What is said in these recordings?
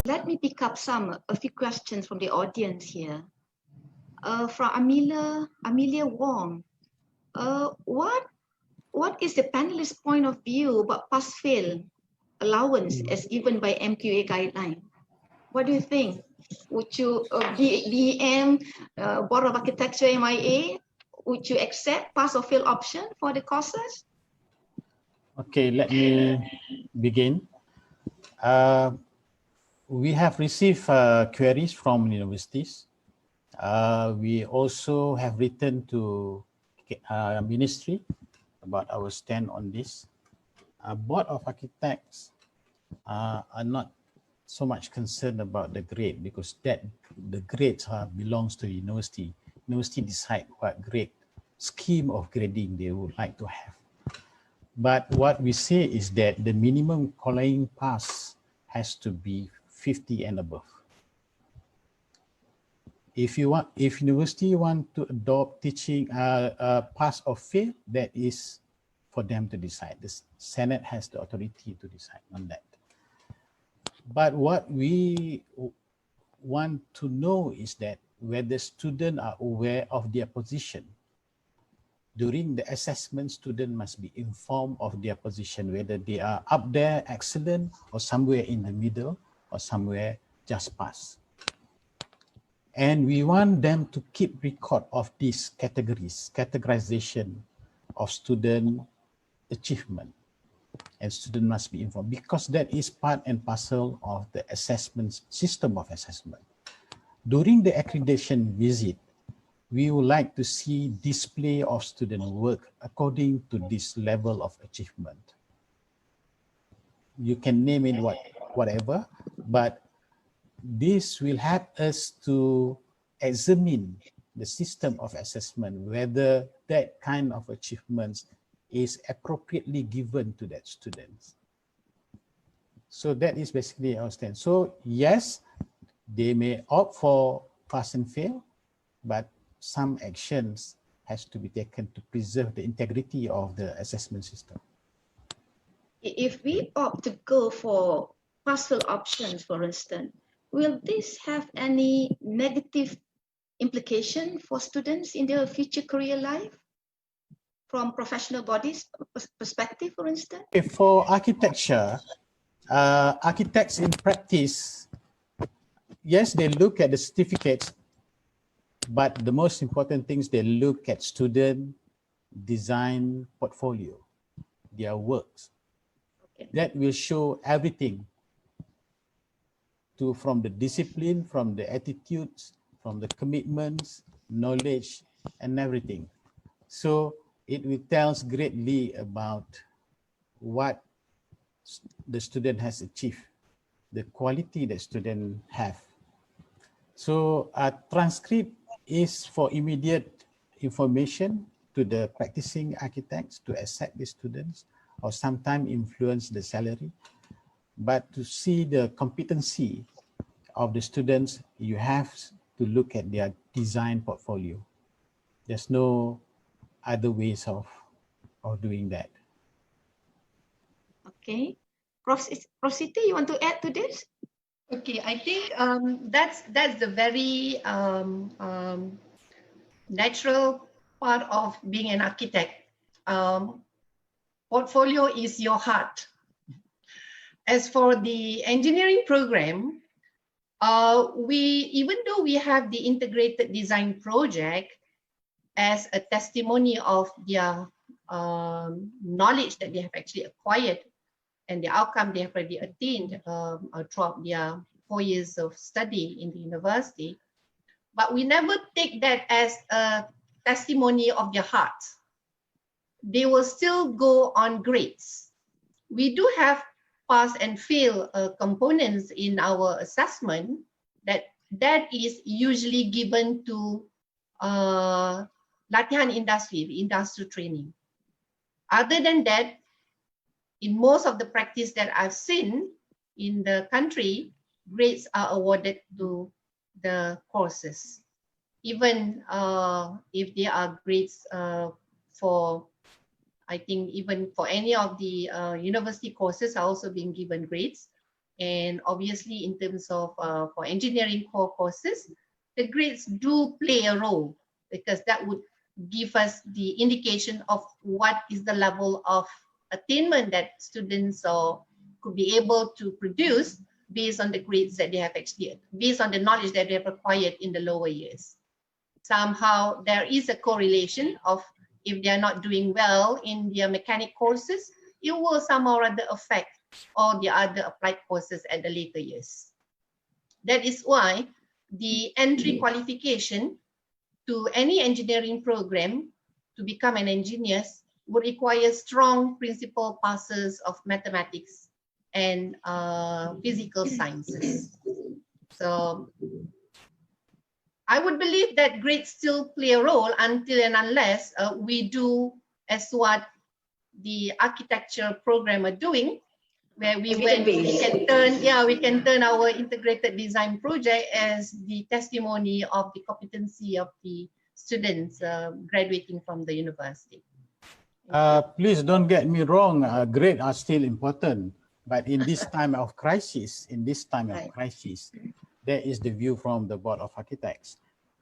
Let me pick up a few questions from the audience here. From Amelia Wong. What is the panelist point of view about pass-fail allowance as given by MQA guideline? What do you think? Would you, BEM, Board of Architecture, MIA, would you accept pass or fail option for the courses? Okay, let me begin. We have received queries from universities. We also have written to ministry about our stand on this. Board of Architects are not so much concerned about the grade, because the grades belongs to university. University decide what grade scheme of grading they would like to have. But what we say is that the minimum qualifying pass has to be 50 and above. If university want to adopt teaching pass or fail, that is for them to decide. The Senate has the authority to decide on that. But what we want to know is that whether students are aware of their position. During the assessment, students must be informed of their position, whether they are up there, excellent, or somewhere in the middle, or somewhere just pass. And we want them to keep record of these categorization of student achievement. And students must be informed, because that is part and parcel of the assessment system of assessment. During the accreditation visit, we would like to see display of student work according to this level of achievement. You can name it whatever, but this will help us to examine the system of assessment, whether that kind of achievements is appropriately given to that students. So that is basically our stand. So yes, they may opt for pass and fail, but some actions has to be taken to preserve the integrity of the assessment system. If we opt to go for pass-fail options, for instance, will this have any negative implication for students in their future career life? From professional bodies perspective, for instance? For architecture, architects in practice, yes, they look at the certificates, but the most important things, they look at student design portfolio, their works. Okay. That will show everything from the discipline, from the attitudes, from the commitments, knowledge, and everything. So it will tell us greatly about what the student has achieved, the quality that student have. So a transcript is for immediate information to the practicing architects to accept the students, or sometimes influence the salary. But to see the competency of the students, you have to look at their design portfolio. There's no other ways of doing that. Okay. Prof Siti, you want to add to this? Okay, I think that's the very natural part of being an architect. Portfolio is your heart. As for the engineering program, even though we have the integrated design project, as a testimony of their knowledge that they have actually acquired and the outcome they have already attained throughout their 4 years of study in the university. But we never take that as a testimony of their heart. They will still go on grades. We do have pass and fail components in our assessment that is usually given to latihan industry, industrial training. Other than that, in most of the practice that I've seen in the country, grades are awarded to the courses. Even if they are grades for, I think even for any of the university courses are also being given grades. And obviously in terms of for engineering core courses, the grades do play a role because that would give us the indication of what is the level of attainment that students could be able to produce based on the grades that they have actually, based on the knowledge that they have acquired in the lower years. Somehow there is a correlation of if they are not doing well in their mechanic courses, it will somehow rather affect all the other applied courses at the later years. That is why the entry qualification to any engineering program to become an engineer would require strong principal passes of mathematics and physical sciences. So I would believe that grades still play a role until and unless we do as what the architecture program are doing, where we can turn our integrated design project as the testimony of the competency of the students graduating from the university. Please don't get me wrong, grades are still important, but in this time of crisis, there is the view from the Board of Architects.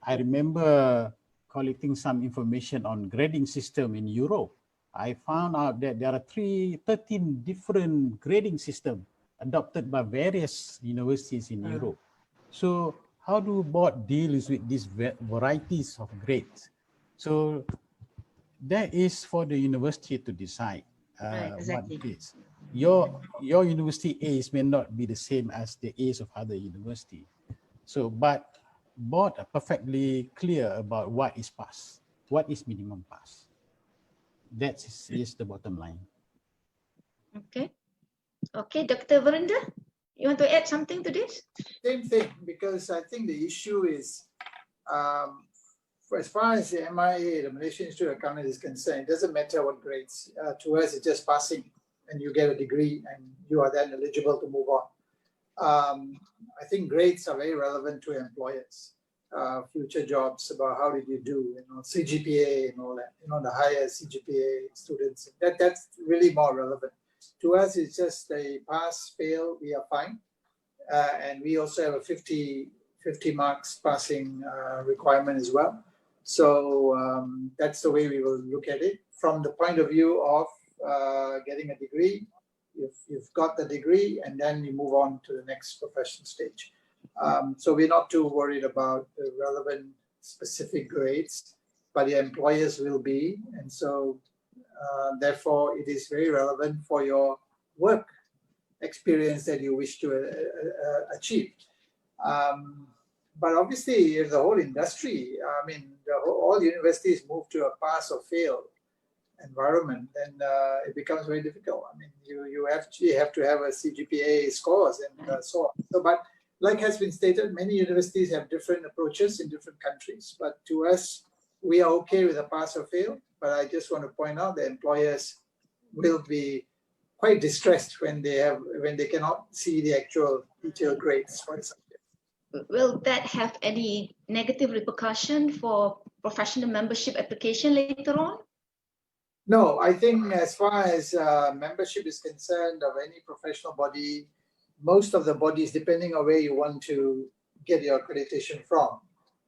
I remember collecting some information on grading system in Europe. I found out that there are 13 different grading systems adopted by various universities in Europe. So how do board deals with these varieties of grades? So that is for the university to decide what it is. Your university A's may not be the same as the A's of other university. So, but board are perfectly clear about what is pass, what is minimum pass. That is the bottom line. Okay. Okay, Dr. Verinder, you want to add something to this? Same thing, because I think the issue is, as far as the MIA, the Malaysian Institute of Accounting is concerned, it doesn't matter what grades. To us, it's just passing and you get a degree and you are then eligible to move on. I think grades are very relevant to employers, future jobs, about how did you do, CGPA and all that, the higher CGPA students, that's really more relevant. To us, it's just a pass, fail, we are fine. And we also have a 50 marks passing requirement as well. So that's the way we will look at it. From the point of view of getting a degree, you've got the degree and then you move on to the next professional stage. So we're not too worried about the relevant specific grades, but the employers will be. And so therefore it is very relevant for your work experience that you wish to achieve. But obviously, if the whole industry, all universities move to a pass or fail environment, then it becomes very difficult. You actually have to have a CGPA scores and so on. So, but like has been stated, many universities have different approaches in different countries. But to us, we are okay with a pass or fail. But I just want to point out that employers will be quite distressed when they cannot see the actual detailed grades for the subject. Will that have any negative repercussion for professional membership application later on? No, I think as far as membership is concerned of any professional body, most of the bodies, depending on where you want to get your accreditation from,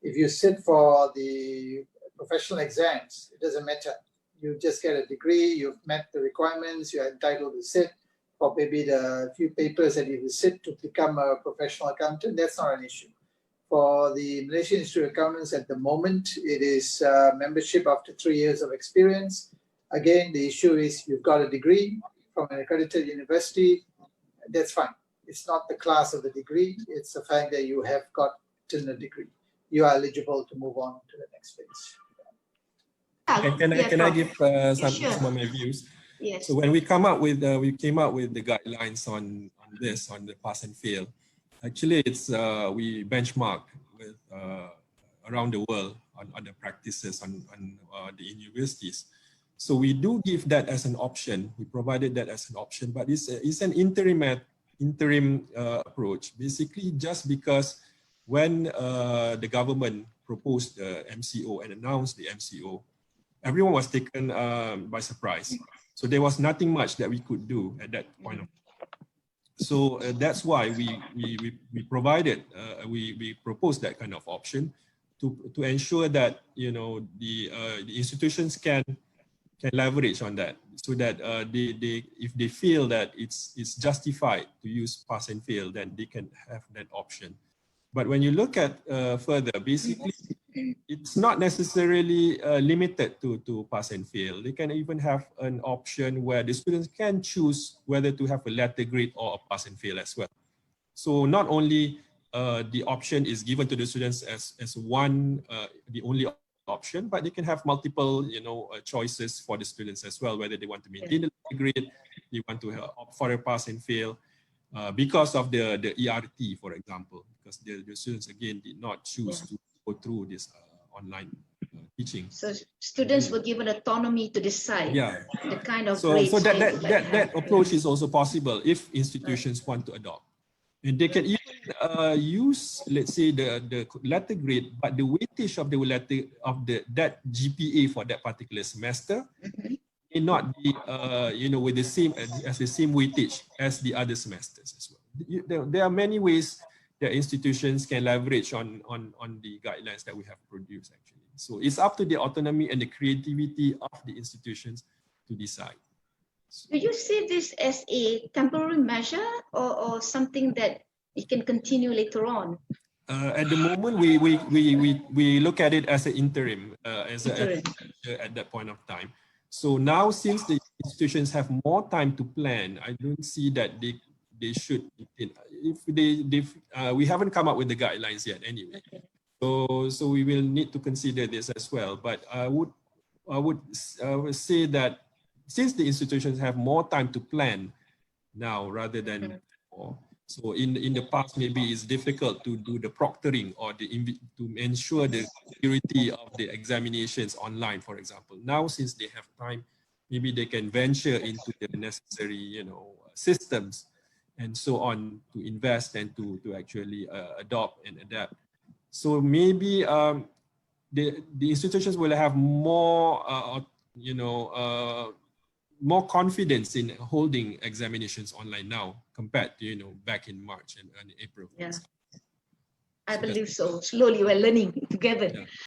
if you sit for the professional exams, it doesn't matter. You just get a degree, you've met the requirements, you're entitled to sit for maybe the few papers that you will sit to become a professional accountant. That's not an issue. For the Malaysian Institute of Accountants at the moment, it is membership after 3 years of experience. Again, the issue is you've got a degree from an accredited university, that's fine. It's not the class of the degree, it's the fact that you have gotten a degree. You are eligible to move on to the next phase. Can I give some sure. of my views? Yes. So when we came up with the guidelines on the pass and fail, actually it's we benchmark with around the world on the practices on the universities. So we do give that as an option. We provided that as an option, but it's an interim approach. Basically, just because when the government proposed the MCO and announced the MCO, everyone was taken by surprise. So there was nothing much that we could do at that point of time. So that's why we provided, we proposed that kind of option to ensure that, you know, the institutions can leverage on that, so that if they feel that it's justified to use pass and fail, then they can have that option. But when you look at further, basically, it's not necessarily limited to pass and fail. They can even have an option where the students can choose whether to have a letter grade or a pass and fail as well. So not only the option is given to the students as one, the only option, but they can have multiple, you know, choices for the students as well, whether they want to maintain the letter grade, they want to opt for a pass and fail. Because of the ERT, for example, because the students again did not choose to go through this online teaching. So students were given autonomy to decide the kind of grades. So that approach is also possible if institutions want to adopt. And they can even use, let's say, the letter grade, but the weightage of the letter of that GPA for that particular semester may not be, you know, with the same weightage as the other semesters as well. There are many ways that institutions can leverage on the guidelines that we have produced actually. So it's up to the autonomy and the creativity of the institutions to decide. Do you see this as a temporary measure or something that it can continue later on? At the moment, we look at it as an interim, at that point of time. So now, since the institutions have more time to plan, I don't see that they should. If we haven't come up with the guidelines yet, anyway. So we will need to consider this as well. But I would say that since the institutions have more time to plan now rather than before, so in the past maybe it's difficult to do the proctoring or to ensure the security of the examinations online, for example. Now, since they have time, maybe they can venture into the necessary, you know, systems and so on to invest and to actually adopt and adapt. So maybe the institutions will have more, you know, more confidence in holding examinations online now compared to, you know, back in March and April. Yeah, I believe so. Slowly we're learning together. Yeah.